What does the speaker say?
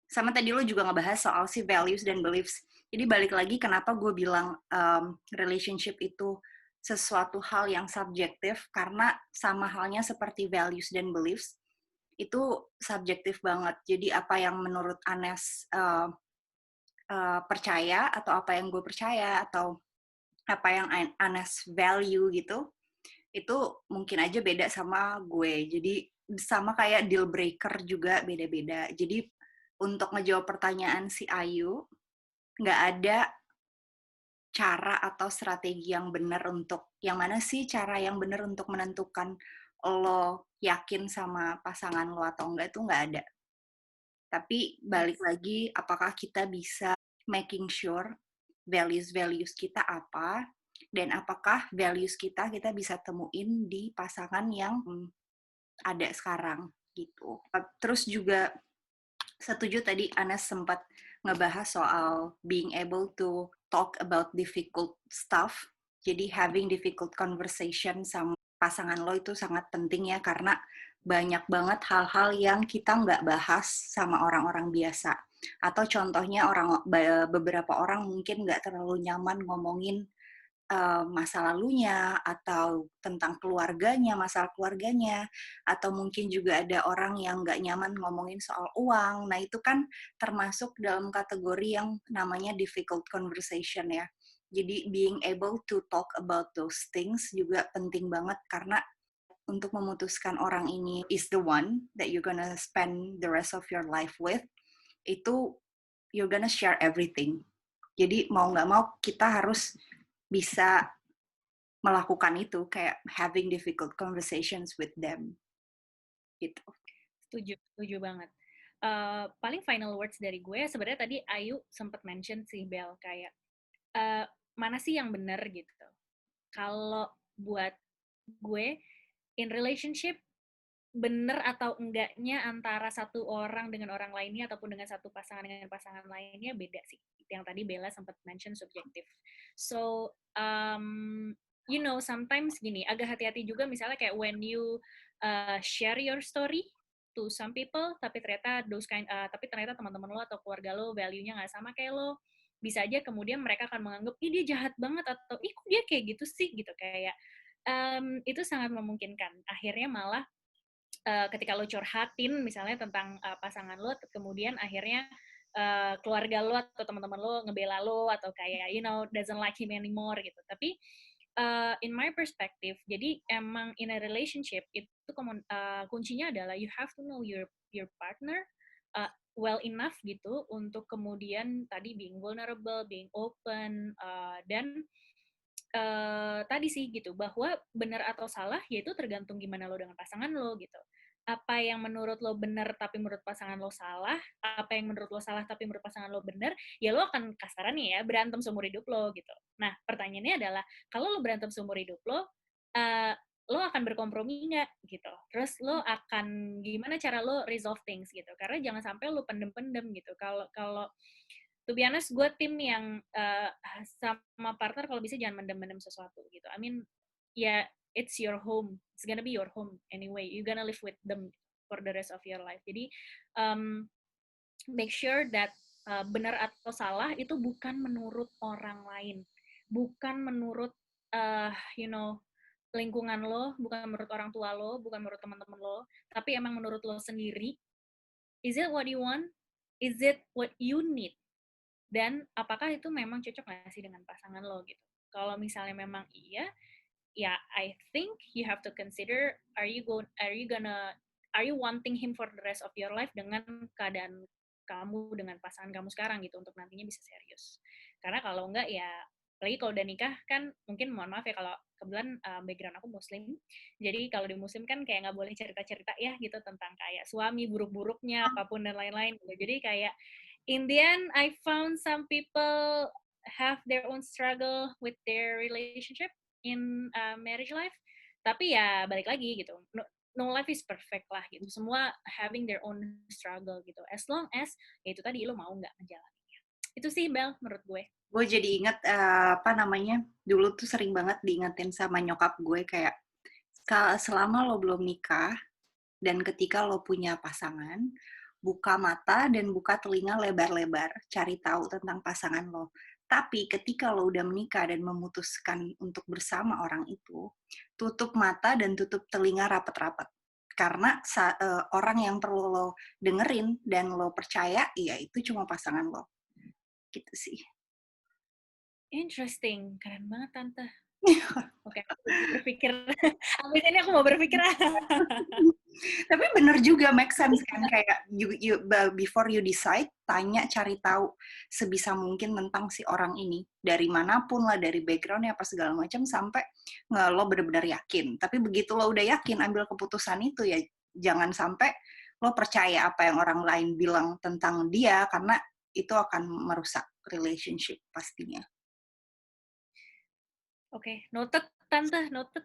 sama tadi lo juga ngebahas soal si values dan beliefs. Jadi balik lagi kenapa gue bilang relationship itu sesuatu hal yang subjektif, karena sama halnya seperti values dan beliefs, itu subjektif banget. Jadi apa yang menurut Anes percaya, atau apa yang gue percaya, atau apa yang Anes value gitu, itu mungkin aja beda sama gue. Jadi sama kayak deal breaker juga beda-beda. Jadi untuk ngejawab pertanyaan si Ayu, nggak ada cara atau strategi yang benar untuk, yang mana sih cara yang benar untuk menentukan lo yakin sama pasangan lo atau enggak, itu nggak ada. Tapi balik lagi, apakah kita bisa making sure values-values kita apa, dan apakah values kita bisa temuin di pasangan yang ada sekarang gitu. Terus juga setuju tadi Anas sempat ngebahas soal being able to talk about difficult stuff. Jadi having difficult conversation sama pasangan lo itu sangat penting ya, karena banyak banget hal-hal yang kita nggak bahas sama orang-orang biasa. Atau contohnya beberapa orang mungkin nggak terlalu nyaman ngomongin masa lalunya, atau tentang keluarganya, masalah keluarganya, atau mungkin juga ada orang yang nggak nyaman ngomongin soal uang. Nah, itu kan termasuk dalam kategori yang namanya difficult conversation ya. Jadi being able to talk about those things juga penting banget, karena untuk memutuskan orang ini is the one that you're gonna spend the rest of your life with, itu you're gonna share everything. Jadi mau nggak mau kita harus bisa melakukan itu, kayak having difficult conversations with them gitu. Setuju banget. Paling final words dari gue, sebenarnya tadi Ayu sempat mention sih, Bel, kayak mana sih yang benar gitu. Kalau buat gue, in relationship, bener atau enggaknya antara satu orang dengan orang lainnya ataupun dengan satu pasangan dengan pasangan lainnya beda sih. Yang tadi Bella sempat mention subjektif. So, sometimes gini, agak hati-hati juga misalnya kayak when you share your story to some people, tapi ternyata teman-teman lo atau keluarga lo value-nya nggak sama kayak lo, bisa aja kemudian mereka akan menganggap, ih dia jahat banget, atau ih kok dia kayak gitu sih, gitu. Kayak itu sangat memungkinkan. Akhirnya malah ketika lo curhatin misalnya tentang pasangan lo, kemudian akhirnya keluarga lo atau teman-teman lo ngebela lo, atau kayak doesn't like him anymore gitu. Tapi in my perspective, jadi emang in a relationship itu kuncinya adalah you have to know your partner well enough gitu untuk kemudian tadi being vulnerable, being open, dan tadi sih gitu, bahwa benar atau salah yaitu tergantung gimana lo dengan pasangan lo gitu. Apa yang menurut lo benar tapi menurut pasangan lo salah, apa yang menurut lo salah tapi menurut pasangan lo benar, ya lo akan kasarannya ya berantem seumur hidup lo gitu. Nah, pertanyaannya adalah kalau lo berantem seumur hidup lo, lo akan berkompromi nggak gitu. Terus lo akan gimana cara lo resolve things gitu. Karena jangan sampai lo pendem-pendem gitu. Kalau kalau to be honest, gue tim yang sama partner kalau bisa jangan mendem-mendem sesuatu gitu. I mean, ya, it's your home. It's gonna be your home anyway. You gonna live with them for the rest of your life. Jadi, make sure that benar atau salah itu bukan menurut orang lain. Bukan menurut, you know, lingkungan lo, bukan menurut orang tua lo, bukan menurut teman-teman lo, tapi emang menurut lo sendiri. Is it what you want? Is it what you need? Dan apakah itu memang cocok nggak sih dengan pasangan lo gitu. Kalau misalnya memang iya, ya I think you have to consider, are you wanting him for the rest of your life dengan keadaan kamu dengan pasangan kamu sekarang gitu, untuk nantinya bisa serius. Karena kalau enggak ya, apalagi kalau udah nikah kan, mungkin mohon maaf ya kalau kebetulan background aku muslim, jadi kalau di muslim kan kayak nggak boleh cerita-cerita ya gitu tentang kayak suami buruk-buruknya apapun dan lain-lain gitu. Jadi kayak in the end I found some people have their own struggle with their relationship in marriage life, tapi ya balik lagi gitu, no life is perfect lah gitu, semua having their own struggle gitu, as long as ya itu tadi lo mau nggak menjalaninya. Itu sih Bel menurut gue. Gue jadi inget dulu tuh sering banget diingetin sama nyokap gue, kayak selama lo belum nikah dan ketika lo punya pasangan, buka mata dan buka telinga lebar-lebar, cari tahu tentang pasangan lo. Tapi ketika lo udah menikah dan memutuskan untuk bersama orang itu, tutup mata dan tutup telinga rapat-rapat. Karena orang yang perlu lo dengerin dan lo percaya, ya itu cuma pasangan lo. Gitu sih. Interesting, keren banget Tante. Oke, aku berpikir, abis ini aku mau berpikir. Tapi bener juga, make sense kan, kayak before you decide, tanya, cari tahu sebisa mungkin tentang si orang ini, dari manapun lah, dari backgroundnya apa segala macam, sampai lo bener-bener yakin. Tapi begitu lo udah yakin ambil keputusan itu, ya jangan sampai lo percaya apa yang orang lain bilang tentang dia, karena itu akan merusak relationship pastinya. Oke, noted Tante, noted.